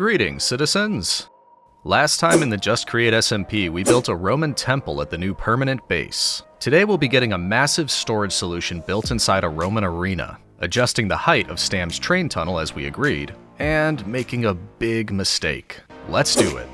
Greetings, citizens! Last time in the Just Create SMP, we built a Roman temple at the new permanent base. Today we'll be getting a massive storage solution built inside a Roman arena, adjusting the height of Stam's train tunnel as we agreed, and making a big mistake. Let's do it!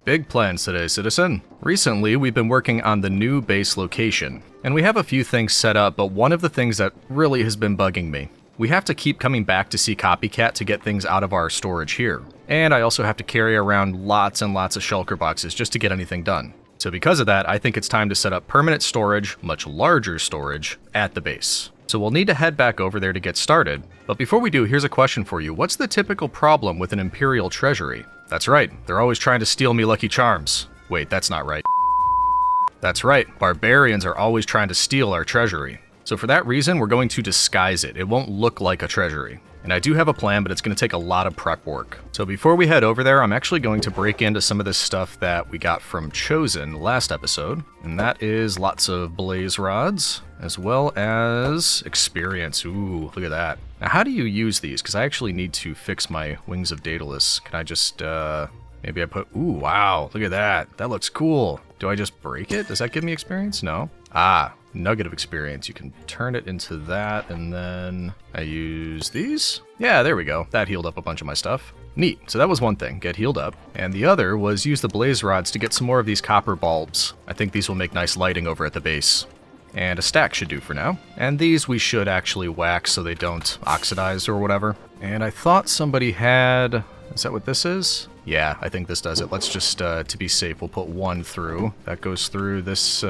Big plans today, citizen. Recently, we've been working on the new base location, and we have a few things set up, but one of the things that really has been bugging me. We have to keep coming back to see Copycat to get things out of our storage here. And I also have to carry around lots and lots of shulker boxes just to get anything done. So because of that, I think it's time to set up permanent storage, much larger storage, at the base. So we'll need to head back over there to get started. But before we do, here's a question for you. What's the typical problem with an Imperial treasury? That's right, they're always trying to steal me Lucky Charms. Wait, that's not right. That's right, barbarians are always trying to steal our treasury. So for that reason, we're going to disguise it. It won't look like a treasury. And I do have a plan, but it's going to take a lot of prep work. So before we head over there, I'm actually going to break into some of this stuff that we got from Chosen last episode. And that is lots of blaze rods, as well as experience. Ooh, look at that. Now, how do you use these? Because I actually need to fix my Wings of Daedalus. Can I just, maybe I put, ooh, wow, look at that. That looks cool. Do I just break it? Does that give me experience? No. Ah, nugget of experience. You can turn it into that, and then I use these. Yeah, there we go. That healed up a bunch of my stuff. Neat. So that was one thing, get healed up. And the other was use the blaze rods to get some more of these copper bulbs. I think these will make nice lighting over at the base. And a stack should do for now. And these we should actually wax so they don't oxidize or whatever. And I thought somebody had... Is that what this is? Yeah, I think this does it. Let's just, to be safe, we'll put one through. That goes through this,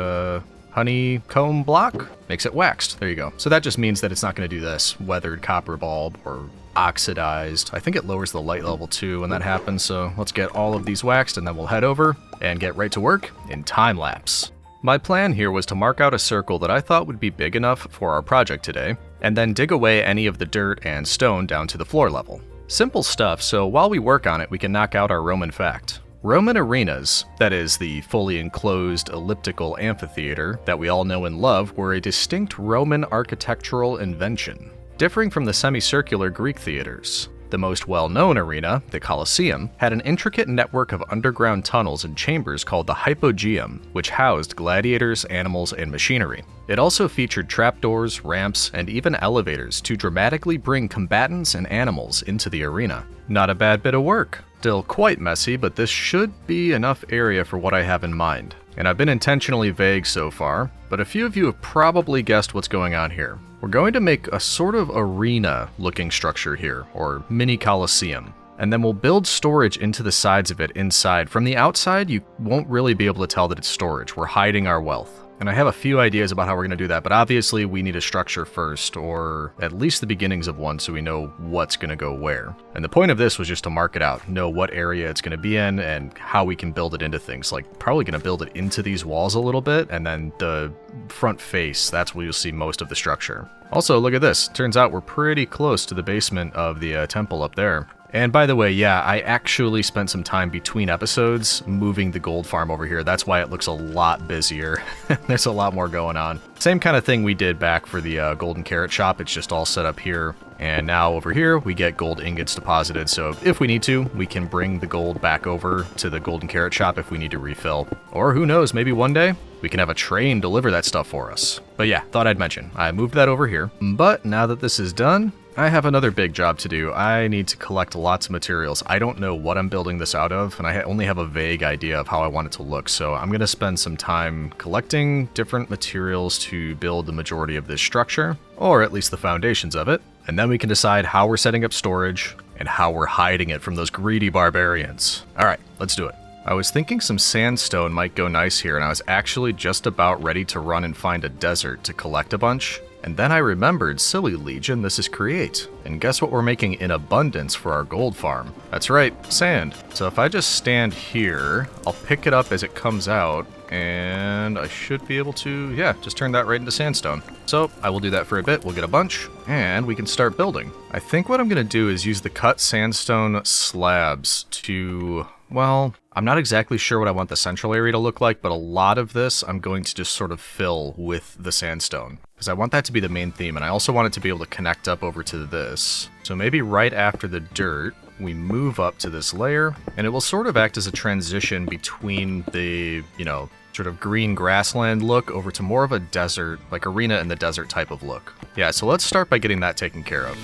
honeycomb block. Makes it waxed. There you go. So that just means that it's not going to do this. Weathered copper bulb or oxidized. I think it lowers the light level too when that happens. So let's get all of these waxed and then we'll head over and get right to work in time lapse. My plan here was to mark out a circle that I thought would be big enough for our project today, and then dig away any of the dirt and stone down to the floor level. Simple stuff, so while we work on it, we can knock out our Roman fact. Roman arenas, that is, the fully enclosed elliptical amphitheater that we all know and love, were a distinct Roman architectural invention, differing from the semicircular Greek theaters. The most well-known arena, the Colosseum, had an intricate network of underground tunnels and chambers called the Hypogeum, which housed gladiators, animals, and machinery. It also featured trapdoors, ramps, and even elevators to dramatically bring combatants and animals into the arena. Not a bad bit of work. Still quite messy, but this should be enough area for what I have in mind. And I've been intentionally vague so far, but a few of you have probably guessed what's going on here. We're going to make a sort of arena-looking structure here, or mini Colosseum. And then we'll build storage into the sides of it inside. From the outside, you won't really be able to tell that it's storage. We're hiding our wealth. And I have a few ideas about how we're going to do that, but obviously we need a structure first, or at least the beginnings of one so we know what's going to go where. And the point of this was just to mark it out, know what area it's going to be in, and how we can build it into things. Like, probably going to build it into these walls a little bit, and then the front face, that's where you'll see most of the structure. Also, look at this. Turns out we're pretty close to the basement of the temple up there. And by the way, yeah, I actually spent some time between episodes moving the gold farm over here. That's why it looks a lot busier. There's a lot more going on. Same kind of thing we did back for the golden carrot shop. It's just all set up here. And now over here, we get gold ingots deposited. So if we need to, we can bring the gold back over to the golden carrot shop if we need to refill. Or who knows, maybe one day we can have a train deliver that stuff for us. But yeah, thought I'd mention. I moved that over here. But now that this is done, I have another big job to do. I need to collect lots of materials. I don't know what I'm building this out of, and I only have a vague idea of how I want it to look, so I'm going to spend some time collecting different materials to build the majority of this structure, or at least the foundations of it, and then we can decide how we're setting up storage and how we're hiding it from those greedy barbarians. Alright, let's do it. I was thinking some sandstone might go nice here, and I was actually just about ready to run and find a desert to collect a bunch. And then I remembered, silly Legion, this is Create. And guess what we're making in abundance for our gold farm? That's right, sand. So if I just stand here, I'll pick it up as it comes out, and I should be able to, yeah, just turn that right into sandstone. So I will do that for a bit, we'll get a bunch, and we can start building. I think what I'm gonna do is use the cut sandstone slabs to, well, I'm not exactly sure what I want the central area to look like, but a lot of this I'm going to just sort of fill with the sandstone, because I want that to be the main theme, and I also want it to be able to connect up over to this. So maybe right after the dirt, we move up to this layer, and it will sort of act as a transition between the, you know, sort of green grassland look over to more of a desert, like arena in the desert type of look. Yeah, so let's start by getting that taken care of.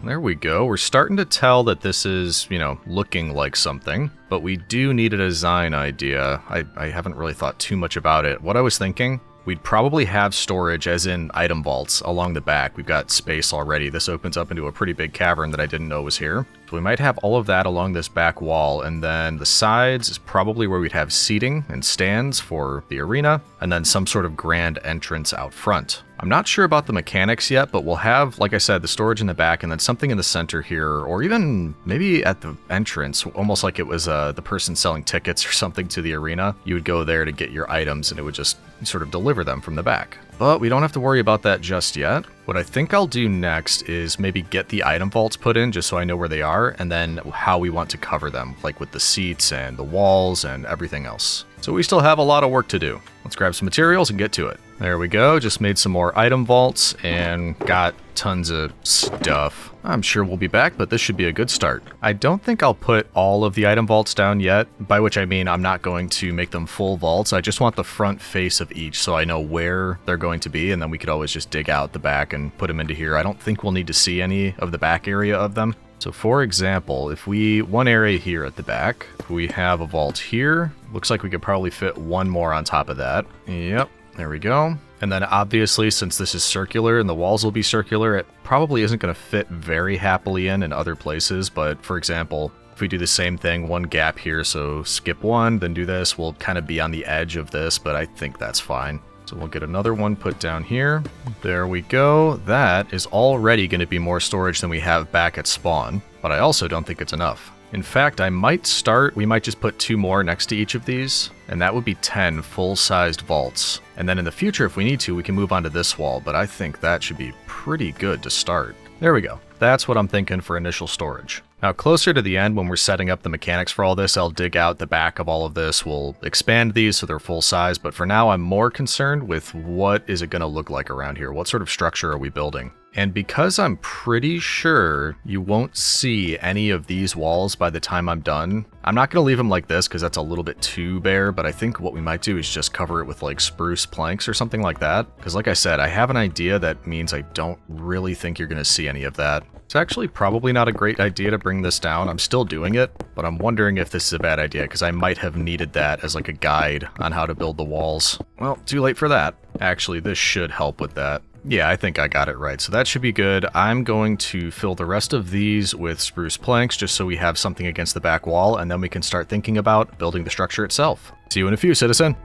There we go. We're starting to tell that this is, you know, looking like something, but we do need a design idea. I haven't really thought too much about it. What I was thinking, we'd probably have storage, as in item vaults, along the back. We've got space already. This opens up into a pretty big cavern that I didn't know was here. So we might have all of that along this back wall, and then the sides is probably where we'd have seating and stands for the arena, and then some sort of grand entrance out front. I'm not sure about the mechanics yet, but we'll have, like I said, the storage in the back and then something in the center here, or even maybe at the entrance, almost like it was the person selling tickets or something to the arena. You would go there to get your items and it would just sort of deliver them from the back. But we don't have to worry about that just yet. What I think I'll do next is maybe get the item vaults put in just so I know where they are, and then how we want to cover them, like with the seats and the walls and everything else. So we still have a lot of work to do. Let's grab some materials and get to it. There we go, just made some more item vaults and got tons of stuff. I'm sure we'll be back, but this should be a good start. I don't think I'll put all of the item vaults down yet, by which I mean I'm not going to make them full vaults. I just want the front face of each so I know where they're going to be, and then we could always just dig out the back and put them into here. I don't think we'll need to see any of the back area of them. So for example, if one area here at the back, we have a vault here. Looks like we could probably fit one more on top of that. Yep, there we go. And then obviously, since this is circular and the walls will be circular, it probably isn't going to fit very happily in other places. But for example, if we do the same thing, one gap here, so skip one, then do this, we'll kind of be on the edge of this, but I think that's fine. So we'll get another one put down here. There we go. That is already going to be more storage than we have back at spawn, but I also don't think it's enough. In fact, we might just put 2 more next to each of these, and that would be 10 full-sized vaults. And then in the future, if we need to, we can move on to this wall, but I think that should be pretty good to start. There we go. That's what I'm thinking for initial storage. Now, closer to the end, when we're setting up the mechanics for all this, I'll dig out the back of all of this. We'll expand these so they're full size, but for now, I'm more concerned with what is it going to look like around here? What sort of structure are we building? And because I'm pretty sure you won't see any of these walls by the time I'm done, I'm not going to leave them like this because that's a little bit too bare, but I think what we might do is just cover it with like spruce planks or something like that. Because like I said, I have an idea that means I don't really think you're going to see any of that. It's actually probably not a great idea to bring this down. I'm still doing it, but I'm wondering if this is a bad idea because I might have needed that as like a guide on how to build the walls. Well, too late for that. Actually, this should help with that. Yeah, I think I got it right, so that should be good. I'm going to fill the rest of these with spruce planks just so we have something against the back wall, and then we can start thinking about building the structure itself. See you in a few, citizen.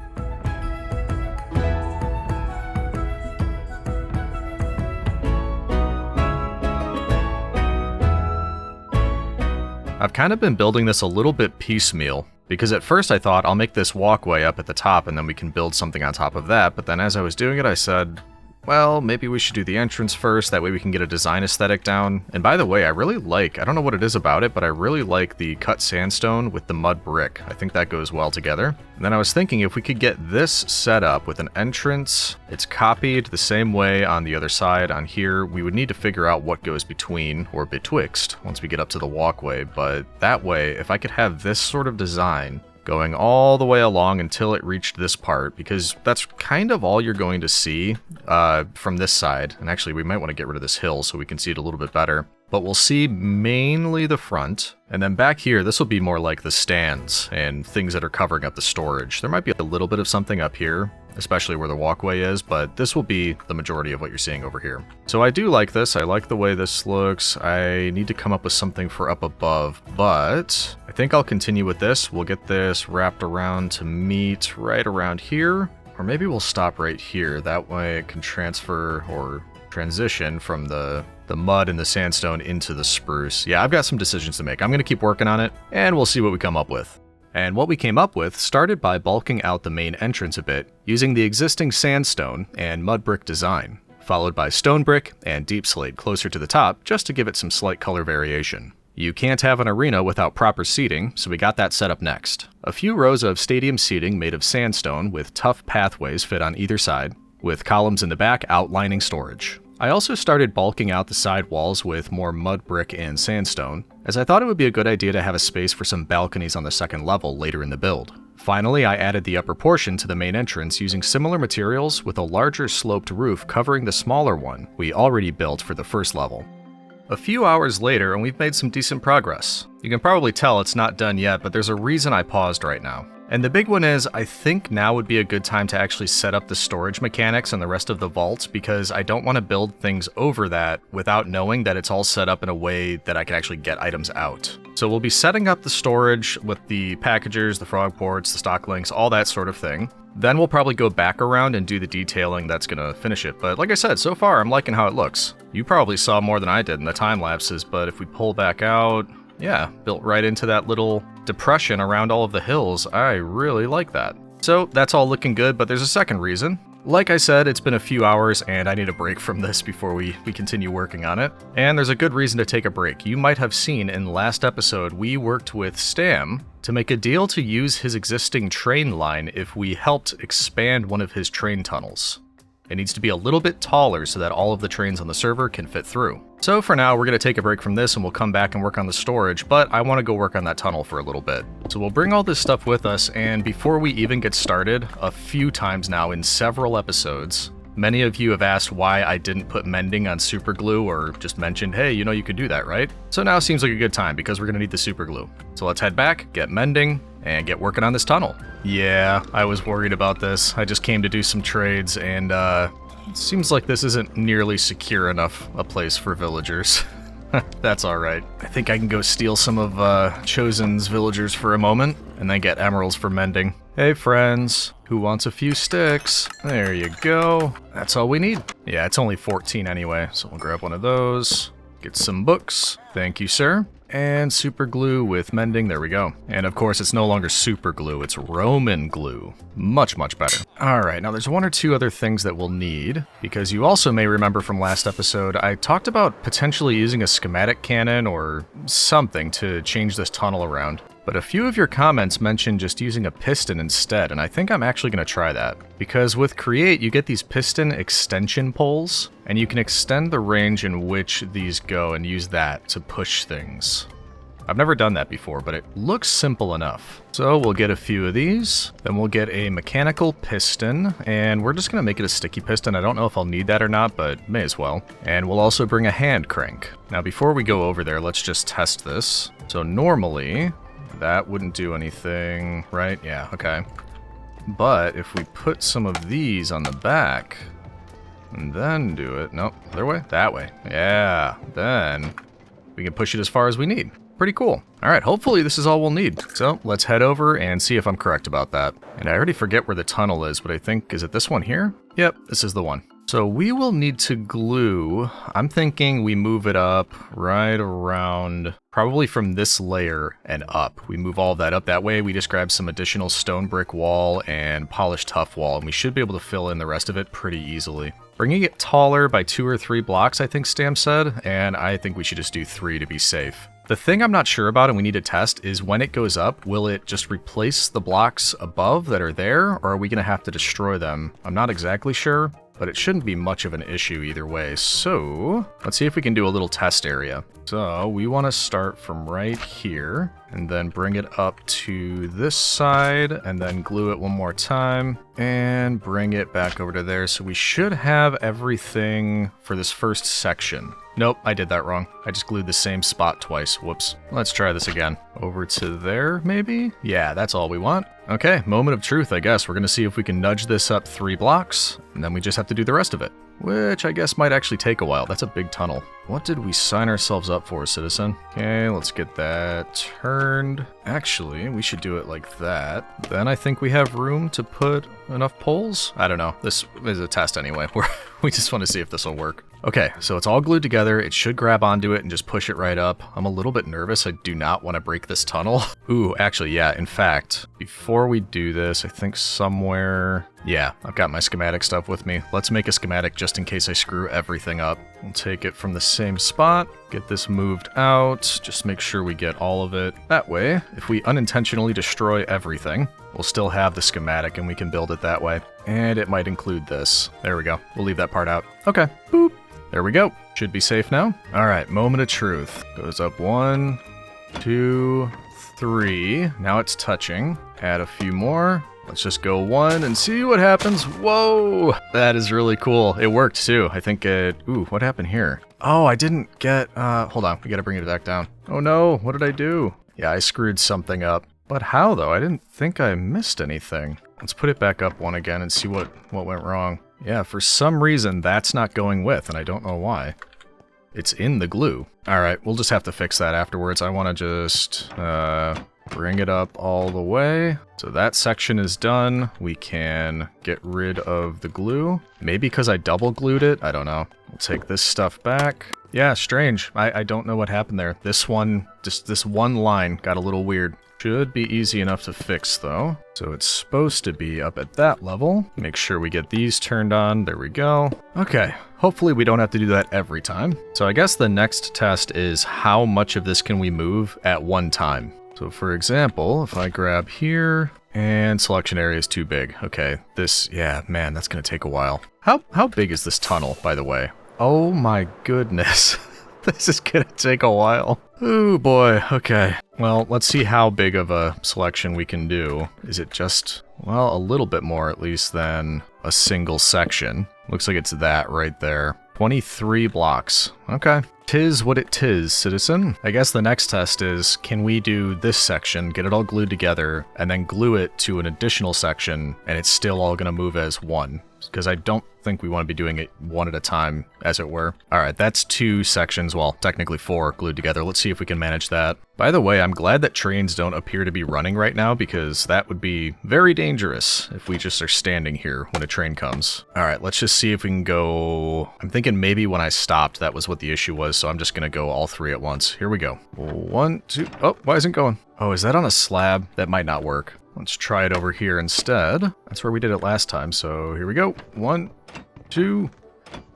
I've kind of been building this a little bit piecemeal, because at first I thought I'll make this walkway up at the top and then we can build something on top of that, but then as I was doing it I said, well, maybe we should do the entrance first, that way we can get a design aesthetic down. And by the way, I don't know what it is about it, but I really like the cut sandstone with the mud brick. I think that goes well together. And then I was thinking if we could get this set up with an entrance, it's copied the same way on the other side on here, we would need to figure out what goes between or betwixt once we get up to the walkway. But that way, if I could have this sort of design going all the way along until it reached this part, because that's kind of all you're going to see from this side. And actually, we might want to get rid of this hill so we can see it a little bit better. But we'll see mainly the front. And then back here, this will be more like the stands and things that are covering up the storage. There might be a little bit of something up here, especially where the walkway is, but this will be the majority of what you're seeing over here. So I do like this. I like the way this looks. I need to come up with something for up above, but I think I'll continue with this. We'll get this wrapped around to meet right around here, or maybe we'll stop right here. That way it can transfer or transition from the mud and the sandstone into the spruce. Yeah, I've got some decisions to make. I'm going to keep working on it, and we'll see what we come up with. And what we came up with started by bulking out the main entrance a bit, using the existing sandstone and mud brick design. followed by stone brick and deep slate closer to the top just to give it some slight color variation. You can't have an arena without proper seating, so we got that set up next. A few rows of stadium seating made of sandstone with tough pathways fit on either side, with columns in the back outlining storage. I also started bulking out the side walls with more mud brick and sandstone, as I thought it would be a good idea to have a space for some balconies on the second level later in the build. Finally, I added the upper portion to the main entrance using similar materials with a larger sloped roof covering the smaller one we already built for the first level. A few hours later, and we've made some decent progress. You can probably tell it's not done yet, but there's a reason I paused right now. And the big one is, I think now would be a good time to actually set up the storage mechanics and the rest of the vaults, because I don't want to build things over that without knowing that it's all set up in a way that I can actually get items out. So we'll be setting up the storage with the packagers, the frog ports, the stock links, all that sort of thing. Then we'll probably go back around and do the detailing that's going to finish it. But like I said, so far I'm liking how it looks. You probably saw more than I did in the time lapses, but if we pull back out, yeah, built right into that little depression around all of the hills. I really like that. So that's all looking good, but there's a second reason. Like I said, it's been a few hours and I need a break from this before we continue working on it. And there's a good reason to take a break. You might have seen in the last episode, we worked with Stam to make a deal to use his existing train line if we helped expand one of his train tunnels. It needs to be a little bit taller so that all of the trains on the server can fit through. So for now, we're going to take a break from this and we'll come back and work on the storage, but I want to go work on that tunnel for a little bit. So we'll bring all this stuff with us, and before we even get started, a few times now in several episodes, many of you have asked why I didn't put mending on super glue or just mentioned, hey, you know you could do that, right? So now seems like a good time because we're going to need the super glue. So let's head back, get mending, and get working on this tunnel. Yeah, I was worried about this. I just came to do some trades, and it seems like this isn't nearly secure enough a place for villagers. That's alright. I think I can go steal some of Chosen's villagers for a moment, and then get emeralds for mending. Hey friends, who wants a few sticks? There you go. That's all we need. Yeah, it's only 14 anyway, so we'll grab one of those. Get some books. Thank you, sir. And super glue with mending, there we go. And of course, it's no longer super glue, it's Roman glue. Much, much better. All right, now there's one or two other things that we'll need, because you also may remember from last episode, I talked about potentially using a schematic cannon or something to change this tunnel around. But a few of your comments mentioned just using a piston instead, and I think I'm actually going to try that. Because with Create, you get these piston extension poles, and you can extend the range in which these go and use that to push things. I've never done that before, but it looks simple enough. So we'll get a few of these, then we'll get a mechanical piston, and we're just going to make it a sticky piston. I don't know if I'll need that or not, but may as well. And we'll also bring a hand crank. Now before we go over there, let's just test this. So normally, that wouldn't do anything, right? Yeah, okay. But if we put some of these on the back, and then do it, nope, other way? That way. Yeah, then we can push it as far as we need. Pretty cool. All right, hopefully this is all we'll need. So let's head over and see if I'm correct about that. And I already forget where the tunnel is, but I think, is it this one here? Yep, this is the one. So we will need to glue, I'm thinking we move it up right around, probably from this layer and up. We move all of that up that way. We just grab some additional stone brick wall and polished tuff wall, and we should be able to fill in the rest of it pretty easily. Bringing it taller by 2 or 3 blocks, I think Stam said, and I think we should just do 3 to be safe. The thing I'm not sure about and we need to test is when it goes up, will it just replace the blocks above that are there, or are we going to have to destroy them? I'm not exactly sure, but it shouldn't be much of an issue either way. So let's see if we can do a little test area. So we want to start from right here and then bring it up to this side and then glue it one more time and bring it back over to there. So we should have everything for this first section. Nope, I did that wrong. I just glued the same spot twice. Whoops. Let's try this again. Over to there, maybe? Yeah, that's all we want. Okay, moment of truth, I guess. We're going to see if we can nudge this up 3 blocks, and then we just have to do the rest of it, which I guess might actually take a while. That's a big tunnel. What did we sign ourselves up for, citizen? Okay, let's get that turned. Actually, we should do it like that. Then I think we have room to put enough poles. I don't know. This is a test anyway. We just want to see if this will work. Okay, so it's all glued together. It should grab onto it and just push it right up. I'm a little bit nervous. I do not want to break this tunnel. Ooh, actually, yeah, in fact, before we do this, I think somewhere... Yeah, I've got my schematic stuff with me. Let's make a schematic just in case I screw everything up. We'll take it from the same spot, get this moved out, just make sure we get all of it. That way, if we unintentionally destroy everything, we'll still have the schematic and we can build it that way. And it might include this. There we go. We'll leave that part out. Okay, boop. There we go. Should be safe now. All right, moment of truth. Goes up 1, 2, 3. Now it's touching. Add a few more. Let's just go 1 and see what happens. Whoa! That is really cool. It worked too. I think it... Ooh, what happened here? Oh, I didn't get... hold on. We gotta bring it back down. Oh no, what did I do? Yeah, I screwed something up. But how though? I didn't think I missed anything. Let's put it back up 1 again and see what went wrong. Yeah, for some reason that's not going with, and I don't know why. It's in the glue. Alright, we'll just have to fix that afterwards. I want to just bring it up all the way. So that section is done. We can get rid of the glue. Maybe because I double glued it? I don't know. We'll take this stuff back. Yeah, strange. I don't know what happened there. This one, just this one line got a little weird. Should be easy enough to fix though. So it's supposed to be up at that level. Make sure we get these turned on. There we go. Okay, hopefully we don't have to do that every time. So I guess the next test is how much of this can we move at one time. So for example, if I grab here and selection area is too big. Okay, this, yeah, man, that's gonna take a while. How big is this tunnel, by the way? Oh my goodness. This is gonna take a while. Oh boy, okay. Well, let's see how big of a selection we can do. Is it just, well, a little bit more at least than a single section. Looks like it's that right there. 23 blocks. Okay. Tis what it tis, citizen. I guess the next test is, can we do this section, get it all glued together, and then glue it to an additional section, and it's still all gonna move as one? Because I don't think we want to be doing it one at a time, as it were. Alright, that's 2 sections, well, technically 4 glued together. Let's see if we can manage that. By the way, I'm glad that trains don't appear to be running right now, because that would be very dangerous if we just are standing here when a train comes. Alright, let's just see if we can go... I'm thinking maybe when I stopped, that was what the issue was, so I'm just gonna go all 3 at once. Here we go. 1, 2... Oh, why isn't it going? Oh, is that on a slab? That might not work. Let's try it over here instead. That's where we did it last time, so here we go. 1, 2,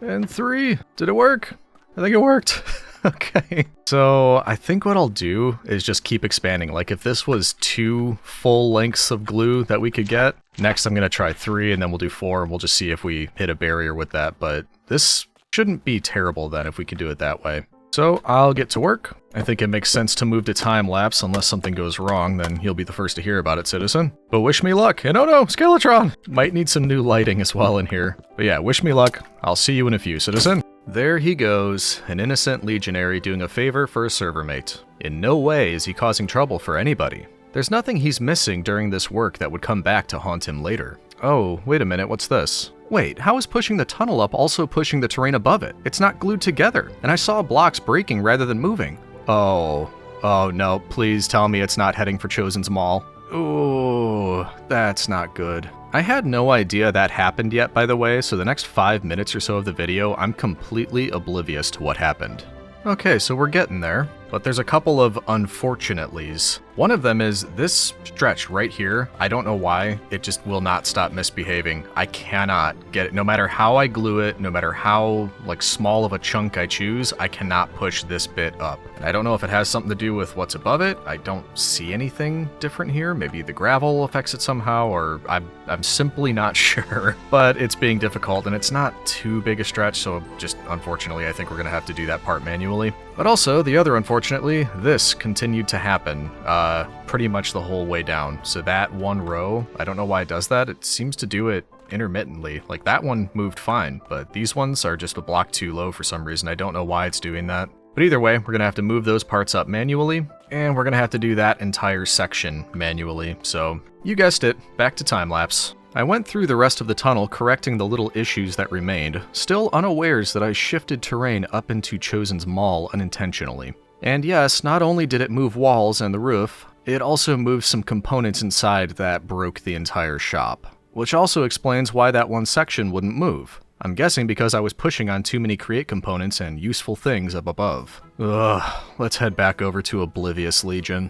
and 3. Did it work? I think it worked. Okay. So I think what I'll do is just keep expanding. Like if this was 2 full lengths of glue that we could get, next I'm going to try 3 and then we'll do 4 and we'll just see if we hit a barrier with that. But this shouldn't be terrible then if we can do it that way. So I'll get to work. I think it makes sense to move to time lapse unless something goes wrong, then you'll be the first to hear about it, citizen. But wish me luck. And oh no, Skeletron! Might need some new lighting as well in here. But yeah, wish me luck. I'll see you in a few, citizen. There he goes, an innocent legionary doing a favor for a server mate. In no way is he causing trouble for anybody. There's nothing he's missing during this work that would come back to haunt him later. Oh, wait a minute, what's this? Wait, how is pushing the tunnel up also pushing the terrain above it? It's not glued together, and I saw blocks breaking rather than moving. Oh no, please tell me it's not heading for Chosen's Mall. Ooh, that's not good. I had no idea that happened yet, by the way, so the next 5 minutes or so of the video, I'm completely oblivious to what happened. Okay, so we're getting there, but there's a couple of unfortunatelys. One of them is this stretch right here. I don't know why, it just will not stop misbehaving. I cannot get it. No matter how I glue it, no matter how like small of a chunk I choose, I cannot push this bit up. And I don't know if it has something to do with what's above it. I don't see anything different here. Maybe the gravel affects it somehow, or I'm simply not sure. But it's being difficult, and it's not too big a stretch, so just unfortunately I think we're gonna have to do that part manually. But also, the other unfortunately, this continued to happen pretty much the whole way down. So that one row, I don't know why it does that. It seems to do it intermittently. Like that one moved fine, but these ones are just a block too low for some reason. I don't know why it's doing that. But either way, we're gonna have to move those parts up manually, and we're gonna have to do that entire section manually. So you guessed it, back to time lapse. I went through the rest of the tunnel correcting the little issues that remained, still unawares that I shifted terrain up into Chosen's mall unintentionally. And yes, not only did it move walls and the roof, it also moved some components inside that broke the entire shop. Which also explains why that one section wouldn't move. I'm guessing because I was pushing on too many create components and useful things up above. Ugh, let's head back over to Oblivious Legion.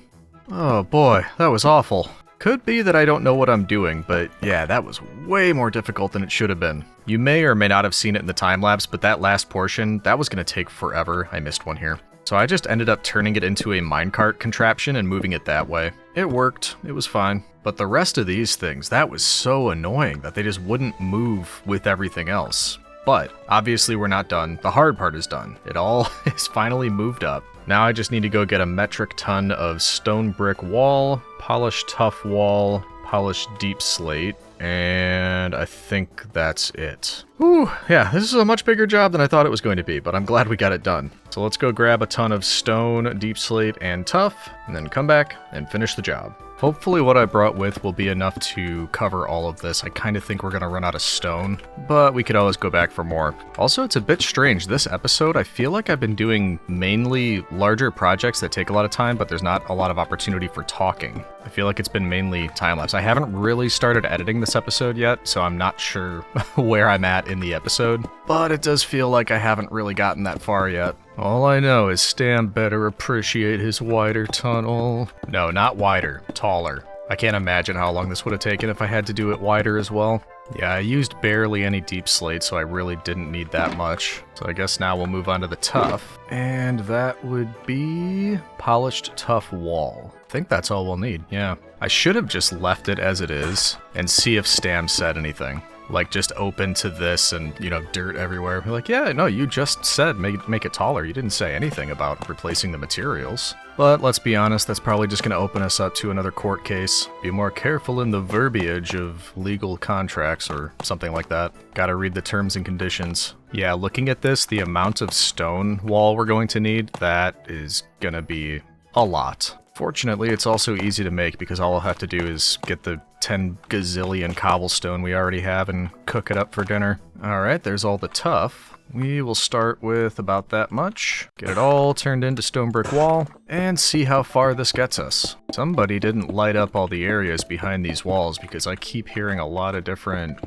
Oh boy, that was awful. Could be that I don't know what I'm doing, but yeah, that was way more difficult than it should have been. You may or may not have seen it in the time-lapse, but that last portion, that was going to take forever. I missed one here. So I just ended up turning it into a minecart contraption and moving it that way. It worked, it was fine. But the rest of these things, that was so annoying that they just wouldn't move with everything else. But obviously we're not done. The hard part is done. It all is finally moved up. Now I just need to go get a metric ton of stone brick wall, polished tough wall, polished deep slate, and I think that's it. Whew, yeah, this is a much bigger job than I thought it was going to be, but I'm glad we got it done. So let's go grab a ton of stone, deep slate, and tough, and then come back and finish the job. Hopefully what I brought with will be enough to cover all of this. I kind of think we're going to run out of stone, but we could always go back for more. Also, it's a bit strange. This episode, I feel like I've been doing mainly larger projects that take a lot of time, but there's not a lot of opportunity for talking. I feel like it's been mainly time-lapse. I haven't really started editing this episode yet, so I'm not sure where I'm at in the episode, but it does feel like I haven't really gotten that far yet. All I know is Stam better appreciate his wider tunnel. No, not wider, taller. I can't imagine how long this would have taken if I had to do it wider as well. Yeah, I used barely any deep slate, so I really didn't need that much. So I guess now we'll move on to the tough. And that would be polished tough wall. I think that's all we'll need, yeah. I should have just left it as it is and see if Stam said anything. Like, just open to this and, you know, dirt everywhere. Be like, yeah, no, you just said make it taller. You didn't say anything about replacing the materials. But let's be honest, that's probably just going to open us up to another court case. Be more careful in the verbiage of legal contracts or something like that. Gotta read the terms and conditions. Yeah, looking at this, the amount of stone wall we're going to need, that is gonna be a lot. Fortunately, it's also easy to make because all I'll have to do is get the 10 gazillion cobblestone we already have and cook it up for dinner. Alright, there's all the tough. We will start with about that much, get it all turned into stone brick wall, and see how far this gets us. Somebody didn't light up all the areas behind these walls because I keep hearing a lot of different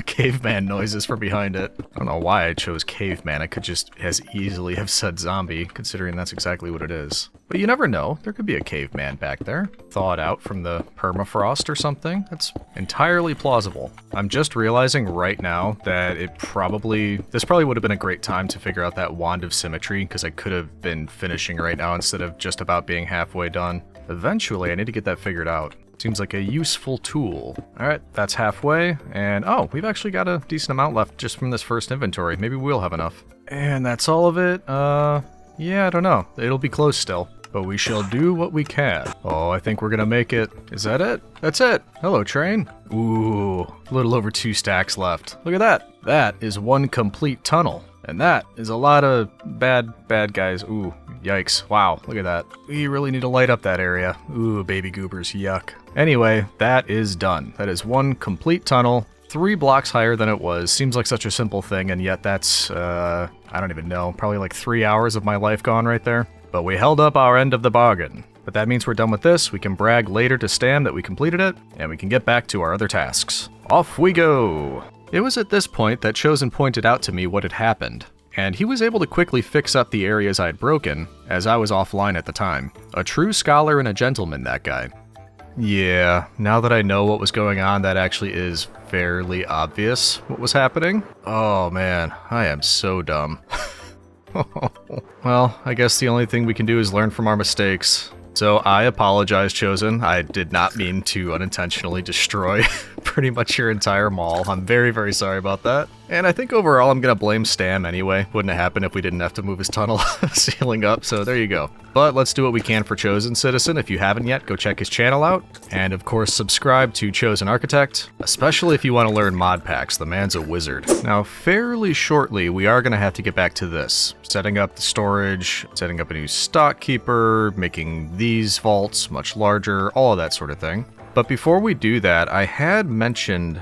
caveman noises from behind it. I don't know why I chose caveman. I could just as easily have said zombie, considering that's exactly what it is. But you never know. There could be a caveman back there, thawed out from the permafrost or something. That's entirely plausible. I'm just realizing right now that this probably would have been a great time to figure out that wand of symmetry, because I could have been finishing right now instead of just about being halfway done. Eventually, I need to get that figured out. Seems like a useful tool. Alright, that's halfway, and oh, we've actually got a decent amount left just from this first inventory. Maybe we'll have enough. And that's all of it? Yeah, I don't know. It'll be close still. But we shall do what we can. Oh, I think we're gonna make it. Is that it? That's it! Hello, train. Ooh, a little over 2 stacks left. Look at that! That is one complete tunnel. And that is a lot of bad guys. Ooh, yikes. Wow, look at that. We really need to light up that area. Ooh, baby goobers, yuck. Anyway, that is done. That is one complete tunnel, 3 blocks higher than it was. Seems like such a simple thing, and yet that's, I don't even know, probably like 3 hours of my life gone right there. But we held up our end of the bargain. But that means we're done with this, we can brag later to Stam that we completed it, and we can get back to our other tasks. Off we go! It was at this point that Chosen pointed out to me what had happened, and he was able to quickly fix up the areas I had broken, as I was offline at the time. A true scholar and a gentleman, that guy. Yeah, now that I know what was going on, that actually is fairly obvious what was happening. Oh man, I am so dumb. Well, I guess the only thing we can do is learn from our mistakes. So I apologize, Chosen. I did not mean to unintentionally destroy pretty much your entire mall. I'm very, very sorry about that. And I think overall I'm gonna blame Stam anyway. Wouldn't have happened if we didn't have to move his tunnel ceiling up, so there you go. But let's do what we can for Chosen, citizen. If you haven't yet, go check his channel out. And of course, subscribe to ChosenArchitect, especially if you want to learn mod packs. The man's a wizard. Now, fairly shortly, we are gonna have to get back to this. Setting up the storage, setting up a new stock keeper, making these vaults much larger, all of that sort of thing. But before we do that, I had mentioned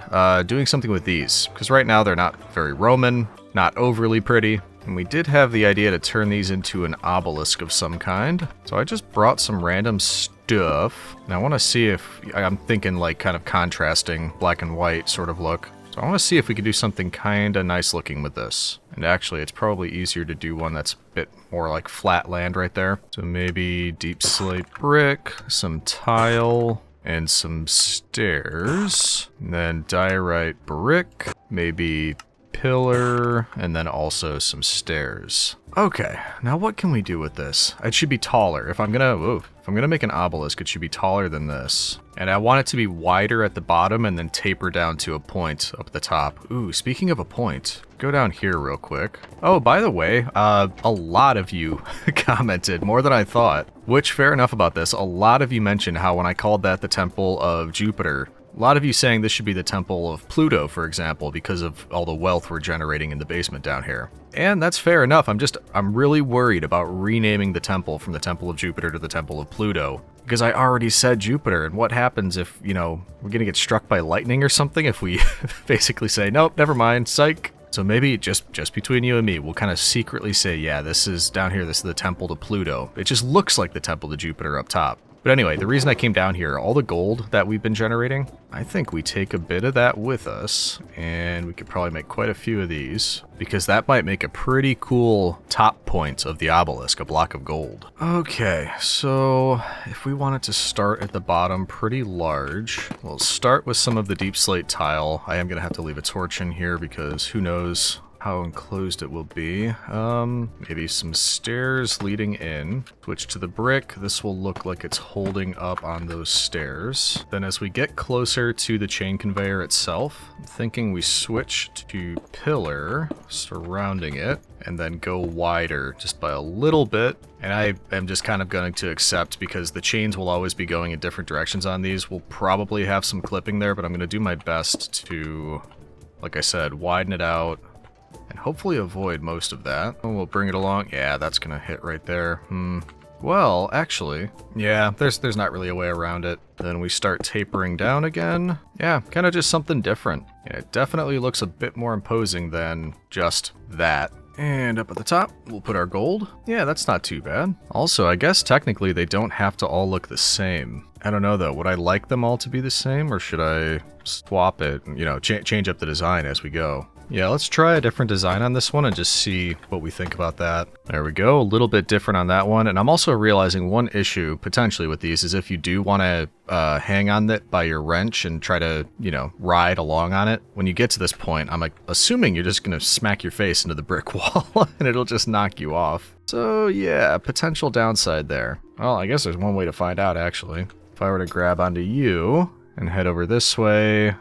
doing something with these, because right now they're not very Roman, not overly pretty, and we did have the idea to turn these into an obelisk of some kind. So I just brought some random stuff, and I want to see if, I'm thinking like kind of contrasting black and white sort of look. So I want to see if we could do something kind of nice looking with this. And actually, it's probably easier to do one that's a bit more like flat land right there. So maybe deep slate brick, some tile, and some stairs. And then diorite brick, maybe pillar, and then also some stairs. Okay, now what can we do with this? It should be taller. If I'm gonna make an obelisk, it should be taller than this. And I want it to be wider at the bottom and then taper down to a point up at the top. Ooh, speaking of a point, go down here real quick. Oh, by the way, a lot of you commented, more than I thought. Which, fair enough about this, a lot of you mentioned how when I called that the Temple of Jupiter, a lot of you saying this should be the Temple of Pluto, for example, because of all the wealth we're generating in the basement down here. And that's fair enough. I'm really worried about renaming the temple from the Temple of Jupiter to the Temple of Pluto. Because I already said Jupiter, and what happens if, you know, we're gonna get struck by lightning or something if we basically say, nope, never mind, psych. So maybe just between you and me, we'll kind of secretly say, yeah, this is down here, this is the Temple to Pluto. It just looks like the Temple to Jupiter up top. But anyway, the reason I came down here, all the gold that we've been generating, I think we take a bit of that with us, and we could probably make quite a few of these, because that might make a pretty cool top point of the obelisk, a block of gold. Okay, so if we wanted to start at the bottom pretty large, we'll start with some of the deep slate tile. I am going to have to leave a torch in here because who knows how enclosed it will be. Maybe some stairs leading in. Switch to the brick. This will look like it's holding up on those stairs. Then as we get closer to the chain conveyor itself, I'm thinking we switch to pillar surrounding it and then go wider just by a little bit. And I am just kind of going to accept, because the chains will always be going in different directions on these. We'll probably have some clipping there, but I'm going to do my best to, like I said, widen it out and hopefully avoid most of that. Oh, we'll bring it along. Yeah, that's gonna hit right there. Well, actually, yeah, there's not really a way around it. Then we start tapering down again. Yeah, kind of just something different. And it definitely looks a bit more imposing than just that. And up at the top, we'll put our gold. Yeah, that's not too bad. Also, I guess technically they don't have to all look the same. I don't know though, would I like them all to be the same, or should I swap it and, you know, change up the design as we go? Yeah, let's try a different design on this one and just see what we think about that. There we go, a little bit different on that one. And I'm also realizing one issue potentially with these is if you do want to hang on it by your wrench and try to, you know, ride along on it, when you get to this point, I'm like assuming you're just going to smack your face into the brick wall and it'll just knock you off. So yeah, potential downside there. Well, I guess there's one way to find out actually. If I were to grab onto you and head over this way,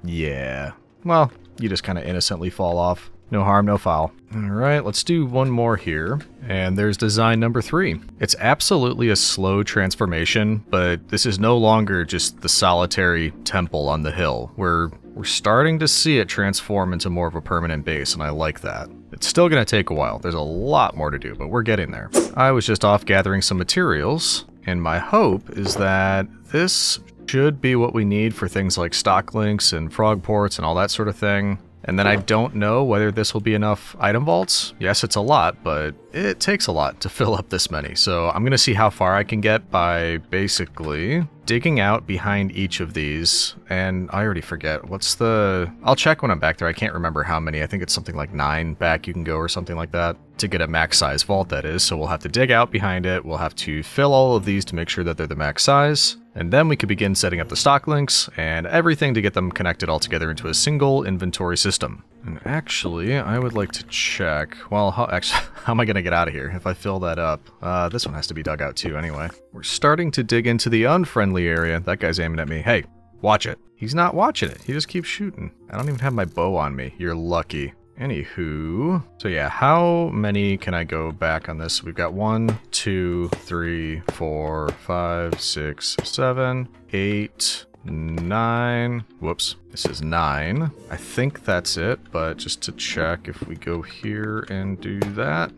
yeah. Well, you just kind of innocently fall off. No harm, no foul. Alright, let's do one more here. And there's design number 3. It's absolutely a slow transformation, but this is no longer just the solitary temple on the hill. We're starting to see it transform into more of a permanent base, and I like that. It's still going to take a while. There's a lot more to do, but we're getting there. I was just off gathering some materials, and my hope is that this should be what we need for things like stock links and frog ports and all that sort of thing. And then I don't know whether this will be enough item vaults. Yes, it's a lot, but it takes a lot to fill up this many. So I'm going to see how far I can get by basically digging out behind each of these. And I already forget. I'll check when I'm back there. I can't remember how many. I think it's something like 9 back you can go or something like that to get a max size vault, that is. So we'll have to dig out behind it. We'll have to fill all of these to make sure that they're the max size. And then we could begin setting up the stock links and everything to get them connected all together into a single inventory system. And actually, I would like to check, well, how am I going to get out of here if I fill that up? This one has to be dug out too anyway. We're starting to dig into the unfriendly area. That guy's aiming at me. Hey, watch it. He's not watching it. He just keeps shooting. I don't even have my bow on me. You're lucky. Anywho, so yeah, how many can I go back on this? We've got 1, 2, 3, 4, 5, 6, 7, 8, 9. Whoops, this is 9. I think that's it, but just to check, if we go here and do that.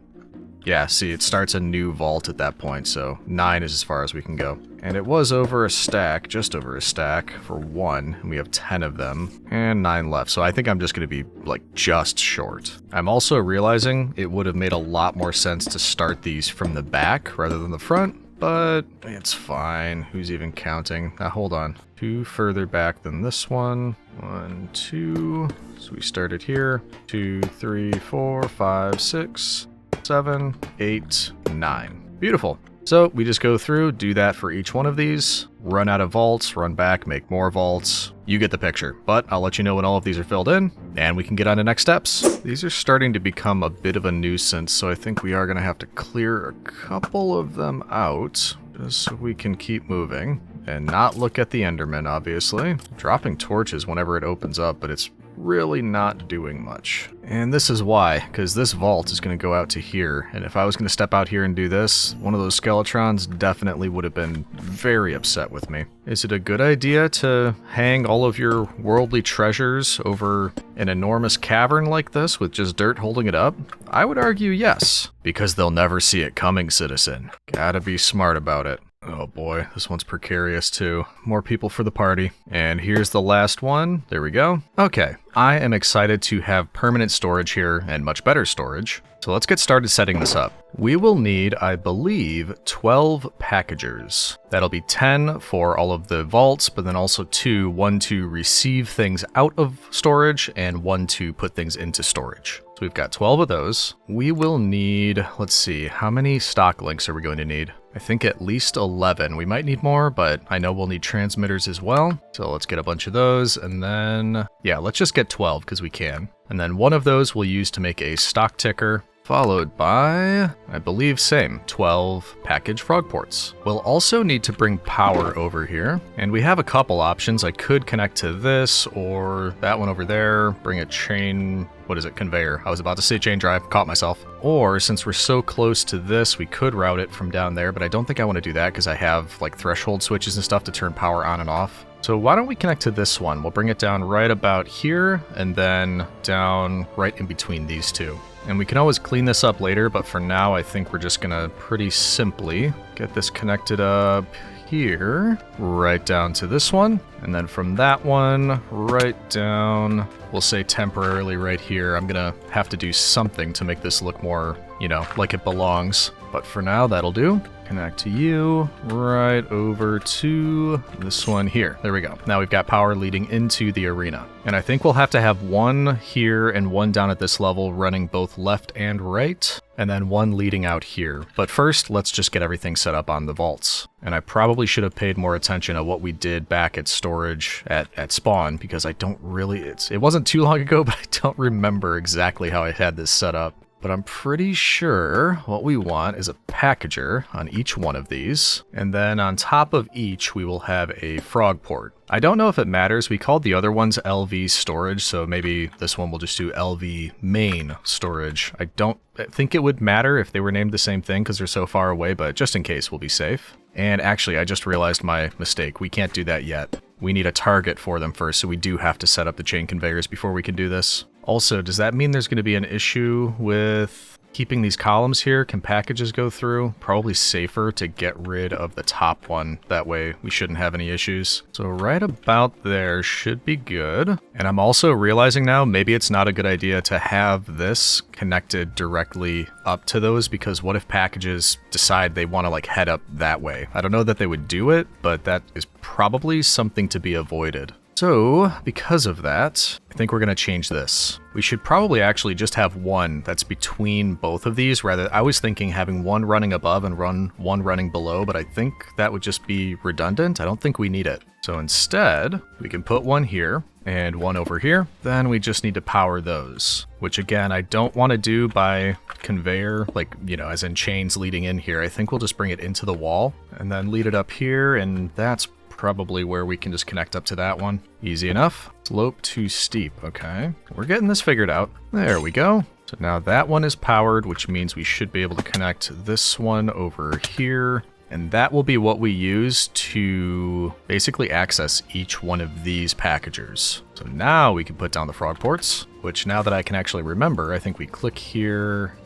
Yeah, see, it starts a new vault at that point, so 9 is as far as we can go. And it was over a stack, just over a stack for 1, and we have 10 of them, and 9 left, so I think I'm just going to be, like, just short. I'm also realizing it would have made a lot more sense to start these from the back rather than the front, but it's fine. Who's even counting? Now, hold on. 2 further back than this one. 1, 2, so we started here. 2, 3, 4, 5, 6, 7, 8, 9. Beautiful. So we just go through, do that for each one of these, run out of vaults, run back, make more vaults. You get the picture, but I'll let you know when all of these are filled in, and we can get on to next steps. These are starting to become a bit of a nuisance, so I think we are going to have to clear a couple of them out, just so we can keep moving. And not look at the Enderman, obviously. Dropping torches whenever it opens up, but it's really not doing much. And this is why, because this vault is going to go out to here, and if I was going to step out here and do this, one of those Skeletrons definitely would have been very upset with me. Is it a good idea to hang all of your worldly treasures over an enormous cavern like this with just dirt holding it up? I would argue yes, because they'll never see it coming, citizen. Gotta be smart about it. Oh boy, this one's precarious too. More people for the party. And here's the last one. There we go. Okay, I am excited to have permanent storage here and much better storage. So let's get started setting this up. We will need, I believe, 12 packagers. That'll be 10 for all of the vaults, but then also 2, 1 to receive things out of storage and 1 to put things into storage. So we've got 12 of those. We will need, let's see, how many stock links are we going to need? I think at least 11. We might need more, but I know we'll need transmitters as well. So let's get a bunch of those, and then, yeah, let's just get 12 because we can. And then one of those we'll use to make a stock ticker, followed by, I believe, same, 12 package frog ports. We'll also need to bring power over here, and we have a couple options. I could connect to this or that one over there, bring a chain, what is it, conveyor. I was about to say chain drive, caught myself. Or since we're so close to this, we could route it from down there, but I don't think I want to do that because I have like threshold switches and stuff to turn power on and off. So why don't we connect to this one? We'll bring it down right about here and then down right in between these two. And we can always clean this up later, but for now I think we're just gonna pretty simply get this connected up here, right down to this one, and then from that one, right down, we'll say temporarily right here. I'm gonna have to do something to make this look more, you know, like it belongs. But for now, that'll do. Connect to you, right over to this one here. There we go. Now we've got power leading into the arena. And I think we'll have to have one here and one down at this level running both left and right, and then one leading out here. But first, let's just get everything set up on the vaults. And I probably should have paid more attention to what we did back at storage at spawn, because I don't really, it wasn't too long ago, but I don't remember exactly how I had this set up. But I'm pretty sure what we want is a packager on each one of these, and then on top of each we will have a frog port. I don't know if it matters. We called the other ones LV storage, so maybe this one will just do LV main storage. I don't think it would matter if they were named the same thing because they're so far away, but just in case, we'll be safe. And actually, I just realized my mistake. We can't do that yet. We need a target for them first, so we do have to set up the chain conveyors before we can do this. Also, does that mean there's going to be an issue with keeping these columns here? Can packages go through? Probably safer to get rid of the top one. That way we shouldn't have any issues. So right about there should be good. And I'm also realizing now maybe it's not a good idea to have this connected directly up to those, because what if packages decide they want to like head up that way? I don't know that they would do it, but that is probably something to be avoided. So, because of that, I think we're going to change this. We should probably actually just have one that's between both of these. Rather, I was thinking having one running above and one running below, but I think that would just be redundant. I don't think we need it. So instead, we can put one here and one over here. Then we just need to power those, which again, I don't want to do by conveyor, like, you know, as in chains leading in here. I think we'll just bring it into the wall and then lead it up here, and that's probably where we can just connect up to that one. Easy enough. Slope too steep. Okay, we're getting this figured out. There we go. So now that one is powered, which means we should be able to connect this one over here. And that will be what we use to basically access each one of these packagers. So now we can put down the frog ports, which now that I can actually remember, I think we click here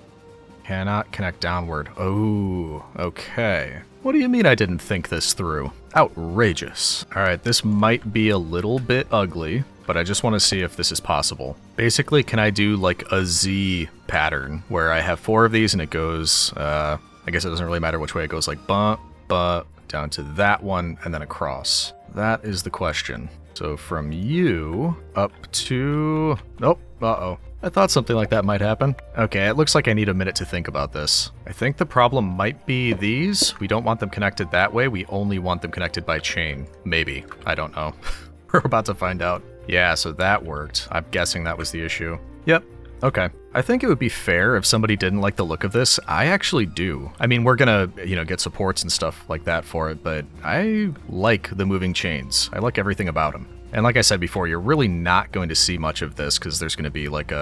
Cannot connect downward. Oh, okay. What do you mean I didn't think this through? Outrageous. All right, this might be a little bit ugly, but I just want to see if this is possible. Basically, can I do like a Z pattern where I have 4 of these and it goes, I guess it doesn't really matter which way it goes, like bump, down to that one and then across. That is the question. So from you up to, nope, uh-oh. I thought something like that might happen. Okay, it looks like I need a minute to think about this. I think the problem might be these. We don't want them connected that way. We only want them connected by chain. Maybe. I don't know. We're about to find out. Yeah, so that worked. I'm guessing that was the issue. Yep. Okay. I think it would be fair if somebody didn't like the look of this. I actually do. I mean, we're gonna, get supports and stuff like that for it, but I like the moving chains. I like everything about them. And like I said before, you're really not going to see much of this because there's going to be like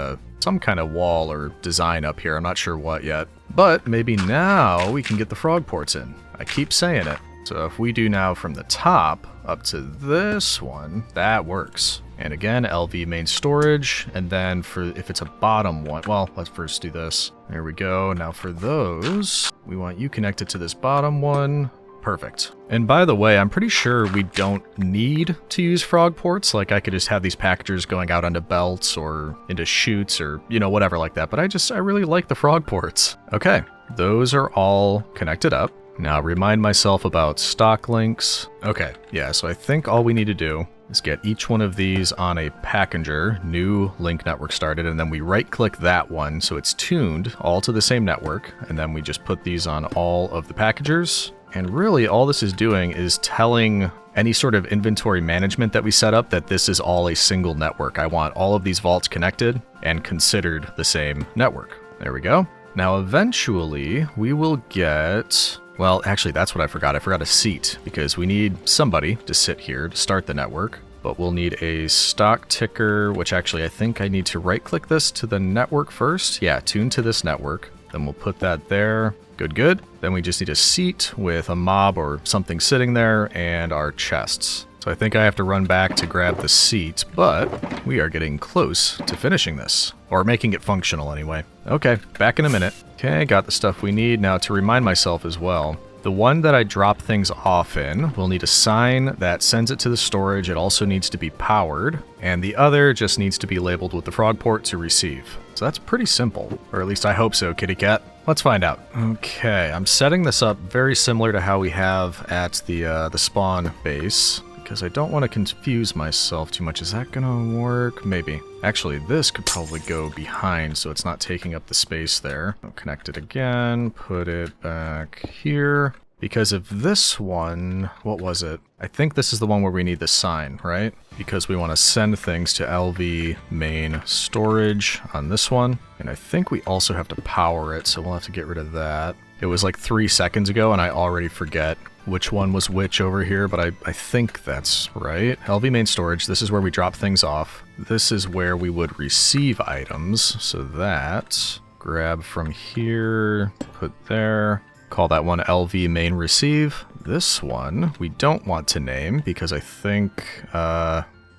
some kind of wall or design up here. I'm not sure what yet. But maybe now we can get the frog ports in. I keep saying it. So if we do now from the top up to this one, that works. And again, LV main storage. And then for if it's a bottom one, well, let's first do this. There we go. Now for those, we want you connected to this bottom one. Perfect. And by the way, I'm pretty sure we don't need to use frog ports. Like I could just have these packagers going out onto belts or into chutes or, whatever like that. But I really like the frog ports. Okay, those are all connected up. Now remind myself about stock links. Okay, yeah, so I think all we need to do is get each one of these on a packager, new link network started, and then we right click that one so it's tuned all to the same network. And then we just put these on all of the packagers. And really all this is doing is telling any sort of inventory management that we set up that this is all a single network. I want all of these vaults connected and considered the same network. There we go. Now eventually we will get, well, actually that's what I forgot. I forgot a seat because we need somebody to sit here to start the network. But we'll need a stock ticker, which actually I think I need to right click this to the network first. Yeah, tune to this network. Then we'll put that there. Good. Then we just need a seat with a mob or something sitting there and our chests. So I think I have to run back to grab the seat, but we are getting close to finishing this. Or making it functional anyway. Okay, back in a minute. Okay, got the stuff we need. Now to remind myself as well, the one that I drop things off in will need a sign that sends it to the storage. It also needs to be powered. And the other just needs to be labeled with the frog port to receive. So that's pretty simple. Or at least I hope so, kitty cat. Let's find out. Okay, I'm setting this up very similar to how we have at the spawn base, because I don't want to confuse myself too much. Is that gonna work? Maybe. Actually, this could probably go behind so it's not taking up the space there. I'll connect it again, put it back here. Because of this one, what was it? I think this is the one where we need the sign, right? Because we want to send things to LV main storage on this one. And I think we also have to power it, so we'll have to get rid of that. It was like 3 seconds ago, and I already forget which one was which over here, but I think that's right. LV main storage, this is where we drop things off. This is where we would receive items, so that, grab from here, put there. Call that one LV main receive. This one we don't want to name because I think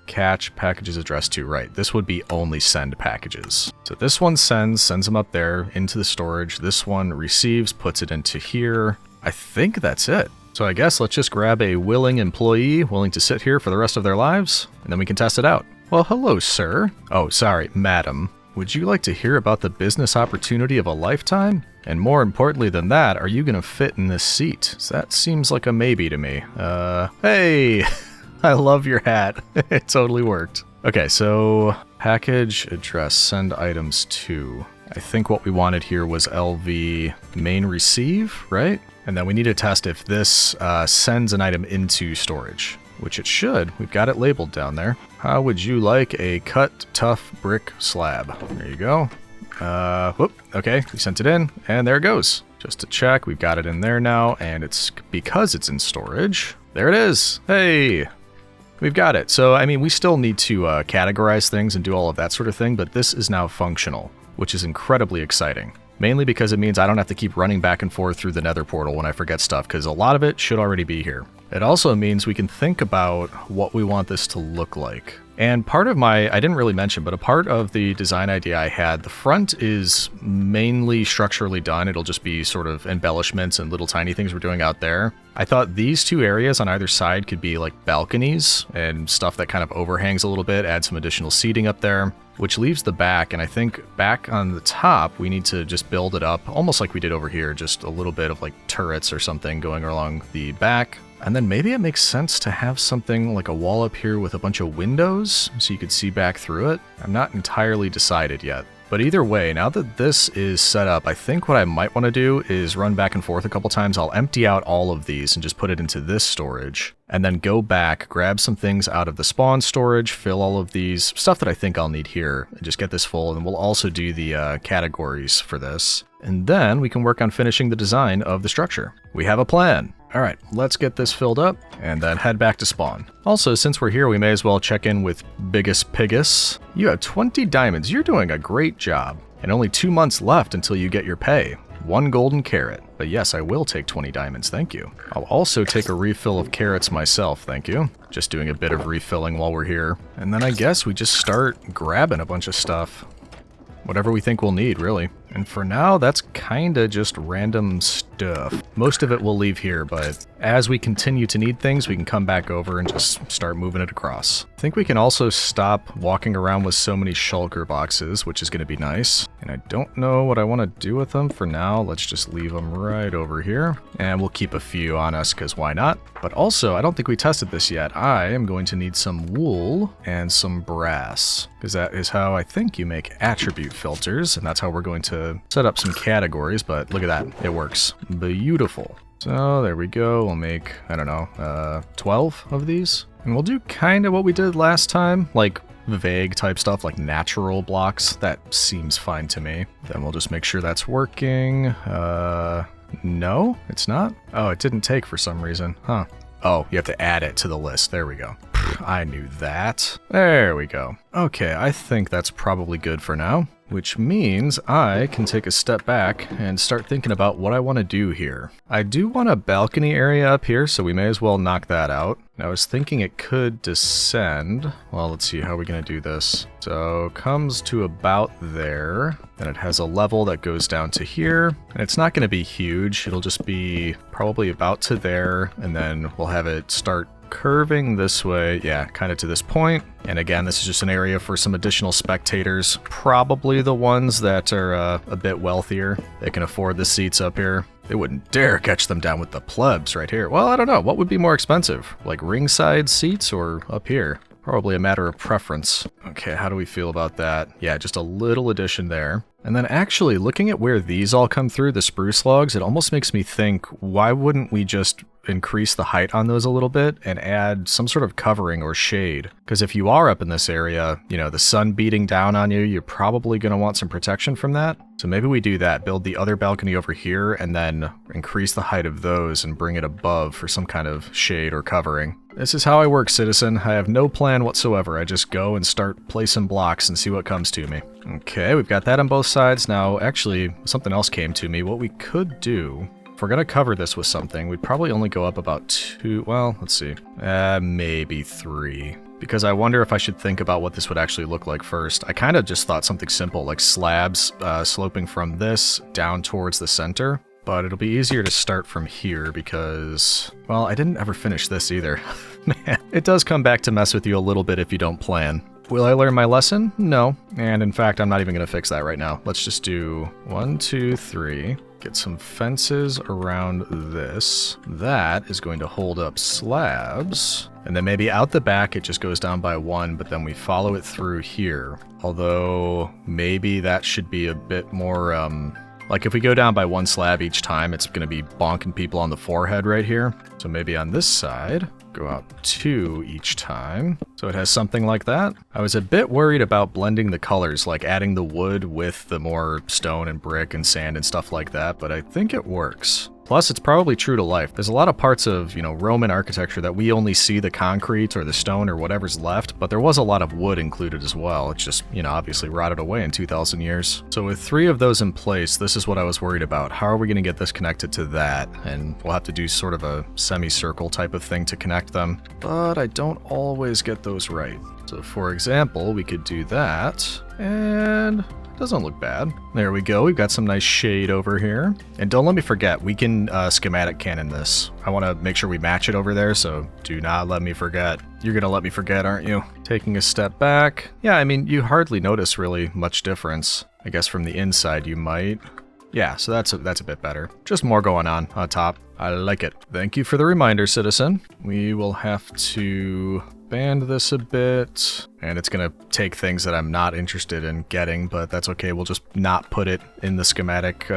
catch packages addressed to, right. This would be only send packages. So this one sends them up there into the storage. This one receives, puts it into here. I think that's it. So I guess let's just grab a willing employee willing to sit here for the rest of their lives, and then we can test it out. Well, hello, sir. Oh, sorry, madam. Would you like to hear about the business opportunity of a lifetime? And more importantly than that, are you gonna fit in this seat? So that seems like a maybe to me. Hey! I love your hat. It totally worked. Okay, so package address, send items to. I think what we wanted here was LV main receive, right? And then we need to test if this sends an item into storage, which it should. We've got it labeled down there. How would you like a cut tough brick slab? There you go. Whoop, okay, we sent it in, and there it goes. Just to check, we've got it in there now, and it's because it's in storage. There it is. Hey, we've got it. So, I mean, we still need to categorize things and do all of that sort of thing, but this is now functional, which is incredibly exciting. Mainly because it means I don't have to keep running back and forth through the nether portal when I forget stuff, because a lot of it should already be here. It also means we can think about what we want this to look like. And part of I didn't really mention, but a part of the design idea I had, the front is mainly structurally done. It'll just be sort of embellishments and little tiny things we're doing out there. I thought these two areas on either side could be like balconies and stuff that kind of overhangs a little bit, add some additional seating up there, which leaves the back. And I think back on the top, we need to just build it up almost like we did over here, just a little bit of like turrets or something going along the back. And then maybe it makes sense to have something like a wall up here with a bunch of windows so you could see back through it. I'm not entirely decided yet. But either way, now that this is set up, I think what I might want to do is run back and forth a couple times. I'll empty out all of these and just put it into this storage, and then go back, grab some things out of the spawn storage, fill all of these, stuff that I think I'll need here, and just get this full. And we'll also do the categories for this. And then we can work on finishing the design of the structure. We have a plan. All right, let's get this filled up and then head back to spawn. Also, since we're here, we may as well check in with Biggest Piggus. You have 20 diamonds. You're doing a great job. And only 2 months left until you get your pay. 1 golden carrot. But yes, I will take 20 diamonds, thank you. I'll also take a refill of carrots myself, thank you. Just doing a bit of refilling while we're here. And then I guess we just start grabbing a bunch of stuff. Whatever we think we'll need, really. And for now, that's kinda just random stuff. Most of it we'll leave here, but as we continue to need things, we can come back over and just start moving it across. I think we can also stop walking around with so many shulker boxes, which is gonna be nice. And I don't know what I wanna do with them for now. Let's just leave them right over here. And we'll keep a few on us, because why not? But also, I don't think we tested this yet. I am going to need some wool and some brass, because that is how I think you make attribute filters, and that's how we're going to set up some categories. But look at that, it works. Beautiful. So there we go. We'll make, I don't know, 12 of these. And we'll do kind of what we did last time, like vague type stuff, like natural blocks. That seems fine to me. Then we'll just make sure that's working. No, it's not. Oh, it didn't take for some reason. Huh. Oh, you have to add it to the list. There we go. I knew that. There we go. Okay, I think that's probably good for now, which means I can take a step back and start thinking about what I want to do here. I do want a balcony area up here, so we may as well knock that out. I was thinking it could descend. Well, let's see, how are we going to do this? So comes to about there, then it has a level that goes down to here, and it's not going to be huge. It'll just be probably about to there, and then we'll have it start curving this way, yeah, kind of to this point. And again, this is just an area for some additional spectators, probably the ones that are a bit wealthier. They can afford the seats up here. They wouldn't dare catch them down with the plebs right here. Well, I don't know, what would be more expensive? Like ringside seats or up here? Probably a matter of preference. Okay, how do we feel about that? Yeah, just a little addition there. And then actually, looking at where these all come through, the spruce logs, it almost makes me think, why wouldn't we just increase the height on those a little bit and add some sort of covering or shade? Because if you are up in this area, you know, the sun beating down on you, you're probably going to want some protection from that. So maybe we do that, build the other balcony over here, and then increase the height of those and bring it above for some kind of shade or covering. This is how I work, citizen. I have no plan whatsoever. I just go and start placing blocks and see what comes to me. Okay, we've got that on both sides. Now, actually, something else came to me. What we could do, if we're going to cover this with something, we'd probably only go up about 2, well, let's see, maybe 3. Because I wonder if I should think about what this would actually look like first. I kind of just thought something simple, like slabs sloping from this down towards the center. But it'll be easier to start from here because, well, I didn't ever finish this either. Man, it does come back to mess with you a little bit if you don't plan. Will I learn my lesson? No. And in fact, I'm not even going to fix that right now. Let's just do 1, 2, 3. Get some fences around this. That is going to hold up slabs. And then maybe out the back it just goes down by 1, but then we follow it through here. Although maybe that should be a bit more, like if we go down by 1 slab each time, it's going to be bonking people on the forehead right here. So maybe on this side, go out 2 each time. So it has something like that. I was a bit worried about blending the colors, like adding the wood with the more stone and brick and sand and stuff like that, but I think it works. Plus, it's probably true to life. There's a lot of parts of, you know, Roman architecture that we only see the concrete or the stone or whatever's left, but there was a lot of wood included as well. It's just, you know, obviously rotted away in 2,000 years. So with 3 of those in place, this is what I was worried about. How are we going to get this connected to that? And we'll have to do sort of a semicircle type of thing to connect them, but I don't always get those right. So for example, we could do that, and it doesn't look bad. There we go, we've got some nice shade over here. And don't let me forget, we can schematic cannon this. I want to make sure we match it over there, so do not let me forget. You're gonna let me forget, aren't you? Taking a step back. Yeah, I mean, you hardly notice really much difference. I guess from the inside you might. Yeah, so that's a bit better. Just more going on top. I like it. Thank you for the reminder, citizen. We will have to expand this a bit, and it's gonna take things that I'm not interested in getting, but that's okay. We'll just not put it in the schematic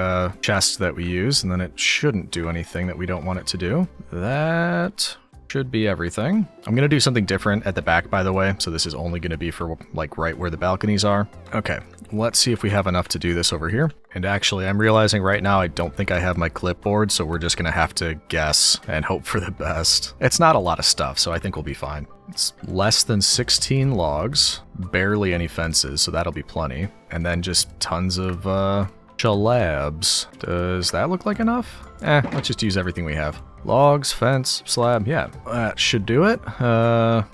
chest that we use, and then it shouldn't do anything that we don't want it to do. That should be everything. I'm gonna do something different at the back, by the way, so this is only gonna be for like right where the balconies are. Okay, let's see if we have enough to do this over here. And actually, I'm realizing right now I don't think I have my clipboard, so we're just gonna have to guess and hope for the best. It's not a lot of stuff, so I think we'll be fine. It's less than 16 logs, barely any fences, so that'll be plenty. And then just tons of shalabs. Does that look like enough? Let's just use everything we have. Logs, fence, slab, yeah, that should do it. I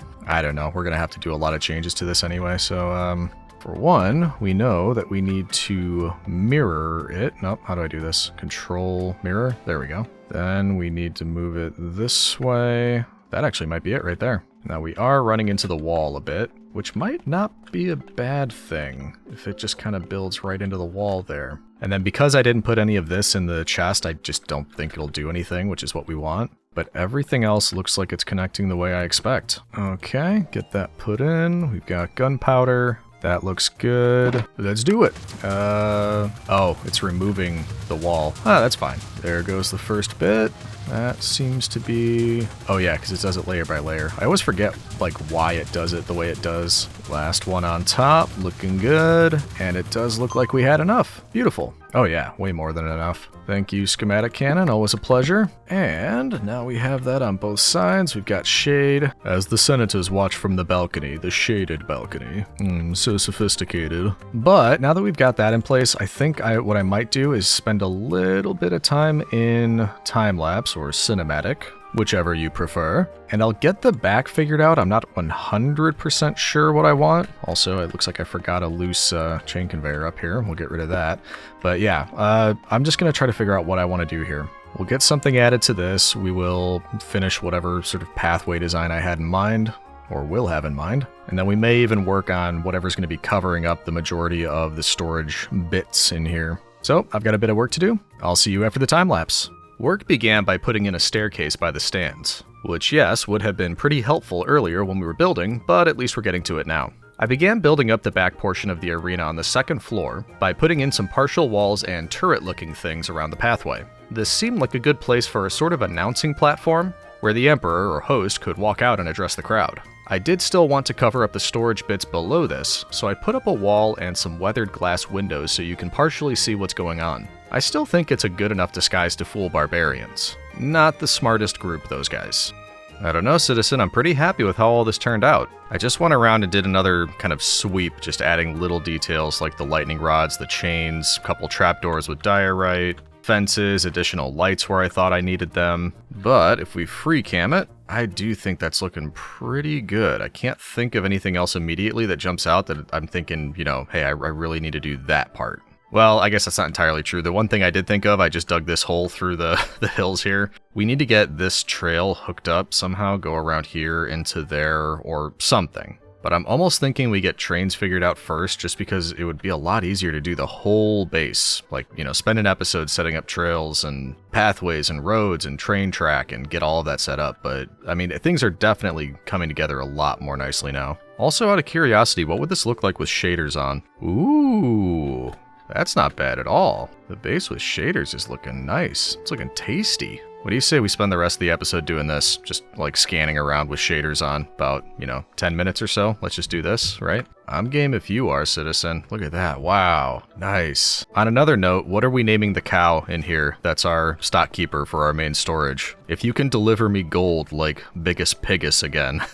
don't know, we're gonna have to do a lot of changes to this anyway, so for one, we know that we need to mirror it. Nope, how do I do this? Control mirror, there we go. Then we need to move it this way. That actually might be it right there. Now we are running into the wall a bit, which might not be a bad thing if it just kind of builds right into the wall there. And then because I didn't put any of this in the chest, I just don't think it'll do anything, which is what we want. But everything else looks like it's connecting the way I expect. Okay, get that put in. We've got gunpowder. That looks good. Let's do it. Oh, it's removing the wall. That's fine. There goes the first bit. That seems to be... Oh yeah, because it does it layer by layer. I always forget, like, why it does it the way it does. Last one on top, looking good. And it does look like we had enough. Beautiful. Oh yeah, way more than enough. Thank you, schematic cannon, always a pleasure. And now we have that on both sides. We've got shade. As the senators watch from the balcony, the shaded balcony. So sophisticated. But now that we've got that in place, I think what I might do is spend a little bit of time in time-lapse or cinematic, whichever you prefer. And I'll get the back figured out. I'm not 100% sure what I want. Also, it looks like I forgot a loose chain conveyor up here. We'll get rid of that. But yeah, I'm just gonna try to figure out what I want to do here. We'll get something added to this. We will finish whatever sort of pathway design I had in mind, or will have in mind. And then we may even work on whatever's gonna be covering up the majority of the storage bits in here. So I've got a bit of work to do. I'll see you after the time lapse. Work began by putting in a staircase by the stands, which yes, would have been pretty helpful earlier when we were building, but at least we're getting to it now. I began building up the back portion of the arena on the second floor by putting in some partial walls and turret-looking things around the pathway. This seemed like a good place for a sort of announcing platform, where the emperor or host could walk out and address the crowd. I did still want to cover up the storage bits below this, so I put up a wall and some weathered glass windows so you can partially see what's going on. I still think it's a good enough disguise to fool barbarians. Not the smartest group, those guys. I don't know, citizen, I'm pretty happy with how all this turned out. I just went around and did another kind of sweep, just adding little details like the lightning rods, the chains, a couple trapdoors with diorite, fences, additional lights where I thought I needed them. But if we free cam it, I do think that's looking pretty good. I can't think of anything else immediately that jumps out that I'm thinking, you know, hey, I really need to do that part. Well, I guess that's not entirely true. The one thing I did think of, I just dug this hole through the hills here. We need to get this trail hooked up somehow, go around here into there or something. But I'm almost thinking we get trains figured out first, just because it would be a lot easier to do the whole base. Like, you know, spend an episode setting up trails and pathways and roads and train track and get all of that set up. But, I mean, things are definitely coming together a lot more nicely now. Also, out of curiosity, what would this look like with shaders on? Ooh, that's not bad at all. The base with shaders is looking nice. It's looking tasty. What do you say we spend the rest of the episode doing this? Just like scanning around with shaders on, about, 10 minutes or so. Let's just do this, right? I'm game if you are, citizen. Look at that. Wow. Nice. On another note, what are we naming the cow in here? That's our stock keeper for our main storage. If you can deliver me gold like Biggest Piggus again,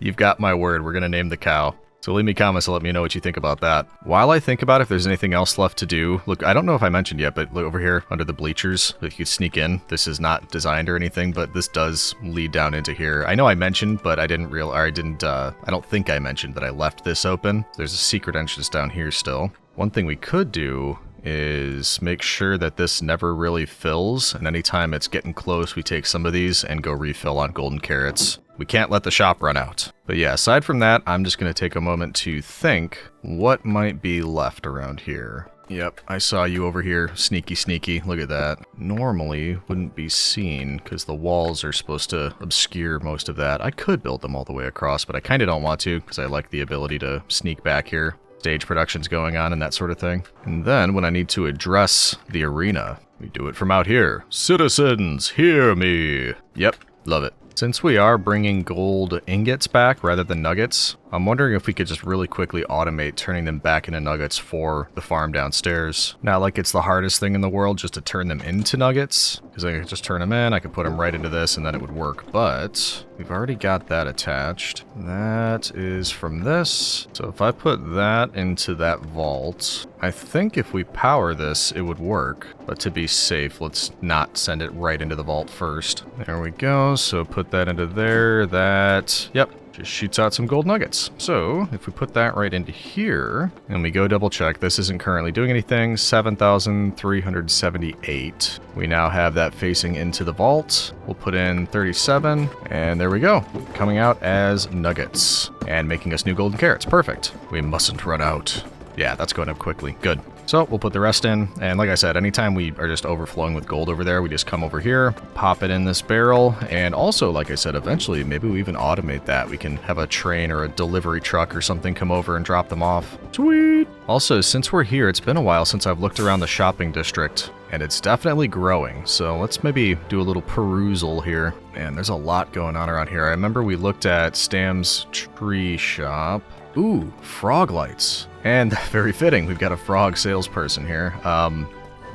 you've got my word. We're gonna name the cow. So leave me comments to let me know what you think about that. While I think about if there's anything else left to do, look, I don't know if I mentioned yet, but look over here under the bleachers, if you could sneak in. This is not designed or anything, but this does lead down into here. I know I mentioned, but I don't think I mentioned that I left this open. There's a secret entrance down here still. One thing we could do is make sure that this never really fills, and anytime it's getting close, we take some of these and go refill on golden carrots. We can't let the shop run out. But yeah, aside from that, I'm just going to take a moment to think what might be left around here. Yep, I saw you over here. Sneaky, sneaky. Look at that. Normally wouldn't be seen because the walls are supposed to obscure most of that. I could build them all the way across, but I kind of don't want to because I like the ability to sneak back here. Stage production's going on and that sort of thing. And then when I need to address the arena, we do it from out here. Citizens, hear me. Yep, love it. Since we are bringing gold ingots back rather than nuggets, I'm wondering if we could just really quickly automate turning them back into nuggets for the farm downstairs. Not like it's the hardest thing in the world just to turn them into nuggets, because I could just turn them in, I could put them right into this, and then it would work. But we've already got that attached. That is from this. So if I put that into that vault, I think if we power this, it would work. But to be safe, let's not send it right into the vault first. There we go. So put that into there. That, yep. Just shoots out some gold nuggets. So if we put that right into here and we go double check, this isn't currently doing anything. 7,378. We now have that facing into the vault. We'll put in 37 and there we go. Coming out as nuggets and making us new golden carrots. Perfect. We mustn't run out. Yeah, that's going up quickly. Good. So we'll put the rest in, and like I said, anytime we are just overflowing with gold over there, we just come over here, pop it in this barrel, and also, like I said, eventually, maybe we even automate that. We can have a train or a delivery truck or something come over and drop them off. Sweet! Also, since we're here, it's been a while since I've looked around the shopping district, and it's definitely growing, so let's maybe do a little perusal here. Man, there's a lot going on around here. I remember we looked at Stam's tree shop. Ooh, frog lights. And very fitting, we've got a frog salesperson here.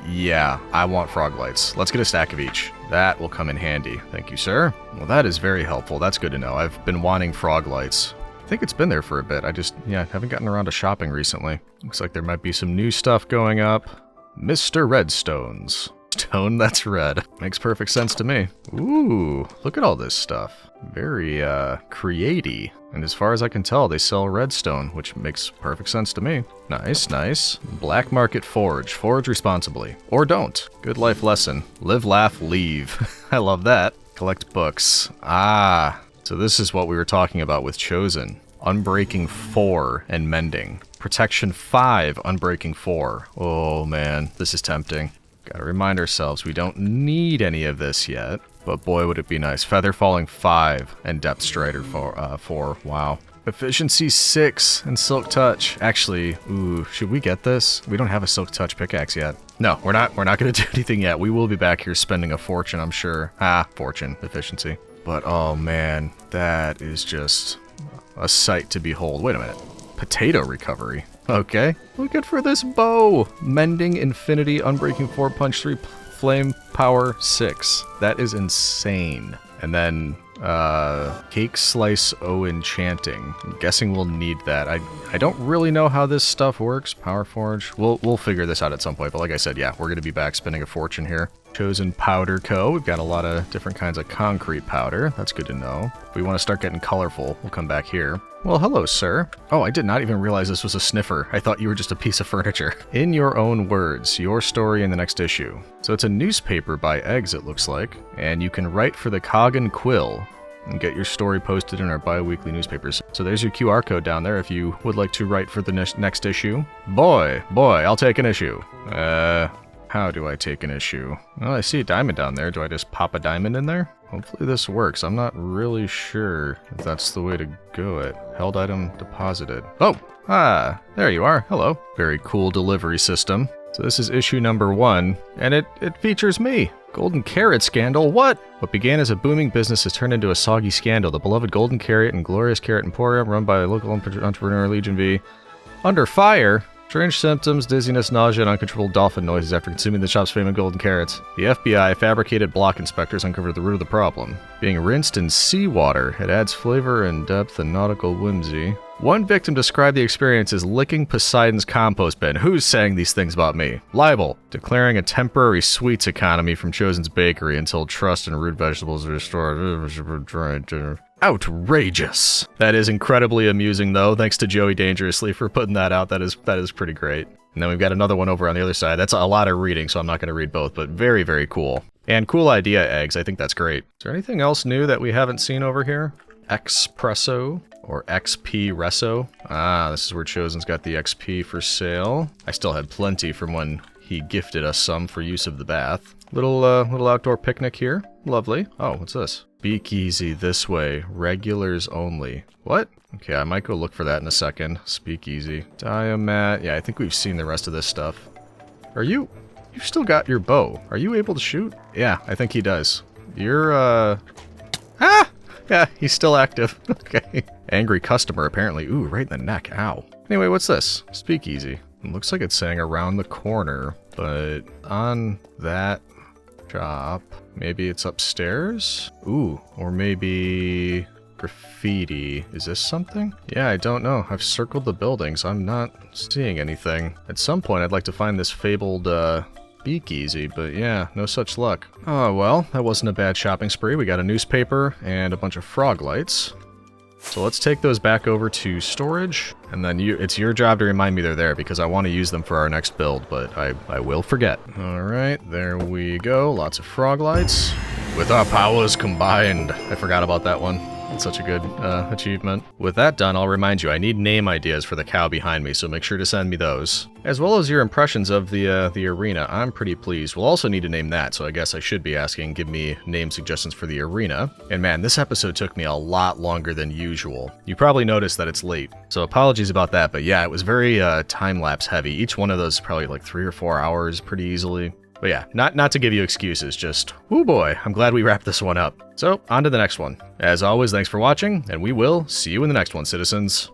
Yeah, I want frog lights. Let's get a stack of each. That will come in handy. Thank you, sir. Well, that is very helpful. That's good to know. I've been wanting frog lights. I think it's been there for a bit. I just, haven't gotten around to shopping recently. Looks like there might be some new stuff going up. Mr. Redstones. Stone that's red. Makes perfect sense to me. Ooh, look at all this stuff. Very, creaty. And as far as I can tell, they sell redstone, which makes perfect sense to me. Nice, nice. Black market forge. Forge responsibly. Or don't. Good life lesson. Live, laugh, leave. I love that. Collect books. Ah, so this is what we were talking about with Chosen. Unbreaking 4 and mending. Protection 5, unbreaking 4. Oh man, this is tempting. Gotta remind ourselves we don't need any of this yet. But boy, would it be nice. Feather Falling 5 and Depth Strider 4. Wow. Efficiency 6 and Silk Touch. Actually, ooh, should we get this? We don't have a Silk Touch pickaxe yet. No, we're not gonna do anything yet. We will be back here spending a fortune, I'm sure. Fortune. Efficiency. But oh man, that is just a sight to behold. Wait a minute. Potato recovery. Okay. Look at for this bow. Mending Infinity, Unbreaking 4, Punch 3, Flame Power 6. That is insane. And then Cake Slice O Enchanting. I'm guessing we'll need that. I don't really know how this stuff works. Power Forge. We'll figure this out at some point. But like I said, yeah, we're gonna be back spending a fortune here. Chosen Powder Co. We've got a lot of different kinds of concrete powder. That's good to know. If we want to start getting colorful, we'll come back here. Well, hello, sir. Oh, I did not even realize this was a sniffer. I thought you were just a piece of furniture. In your own words, your story in the next issue. So it's a newspaper by Eggs, it looks like. And you can write for the Cog and Quill and get your story posted in our bi-weekly newspapers. So there's your QR code down there if you would like to write for the next issue. Boy, I'll take an issue. How do I take an issue? Well, I see a diamond down there. Do I just pop a diamond in there? Hopefully this works. I'm not really sure if that's the way to go it. Held item deposited. Oh! There you are. Hello. Very cool delivery system. So this is issue number 1, and it features me. Golden Carrot Scandal? What? What began as a booming business has turned into a soggy scandal. The beloved Golden Carrot and Glorious Carrot Emporium, run by a local entrepreneur LegionVee, under fire. Strange symptoms, dizziness, nausea, and uncontrollable dolphin noises after consuming the shop's famous golden carrots. The FBI fabricated block inspectors uncovered the root of the problem. Being rinsed in seawater, it adds flavor and depth and nautical whimsy. One victim described the experience as licking Poseidon's compost bin. Who's saying these things about me? Libel. Declaring a temporary sweets economy from Chosen's bakery until trust in root vegetables are restored. Outrageous. That is incredibly amusing, though. Thanks to Joey Dangerously for putting that out. That is pretty great. And then we've got another one over on the other side. That's a lot of reading, so I'm not going to read both, but very, very cool. And cool idea, eggs. I think that's great. Is there anything else new that we haven't seen over here? Expresso or XP Resso. Ah, this is where Chosen's got the XP for sale. I still had plenty from when he gifted us some for use of the bath. Little outdoor picnic here. Lovely. Oh, what's this? Speakeasy this way. Regulars only. What? Okay, I might go look for that in a second. Speakeasy. Diomat. Yeah, I think we've seen the rest of this stuff. You've still got your bow. Are you able to shoot? Yeah, I think he does. You're, yeah, he's still active. Okay. Angry customer, apparently. Ooh, right in the neck. Ow. Anyway, what's this? Speakeasy. It looks like it's saying around the corner, but on that shop, maybe it's upstairs? Ooh, or maybe graffiti. Is this something? Yeah, I don't know. I've circled the buildings. I'm not seeing anything. At some point, I'd like to find this fabled, speakeasy, but yeah, no such luck. Oh, well, that wasn't a bad shopping spree. We got a newspaper and a bunch of frog lights. So let's take those back over to storage, and then it's your job to remind me they're there, because I want to use them for our next build, but I will forget. Alright, there we go. Lots of frog lights. With our powers combined. I forgot about that one. That's such a good achievement. With that done, I'll remind you, I need name ideas for the cow behind me, so make sure to send me those. As well as your impressions of the arena. I'm pretty pleased. We'll also need to name that, so I guess I should be asking, give me name suggestions for the arena. And man, this episode took me a lot longer than usual. You probably noticed that it's late, so apologies about that, but yeah, it was very time-lapse heavy. Each one of those is probably like 3 or 4 hours pretty easily. But yeah, not to give you excuses, just, whoo boy, I'm glad we wrapped this one up. So, on to the next one. As always, thanks for watching, and we will see you in the next one, citizens.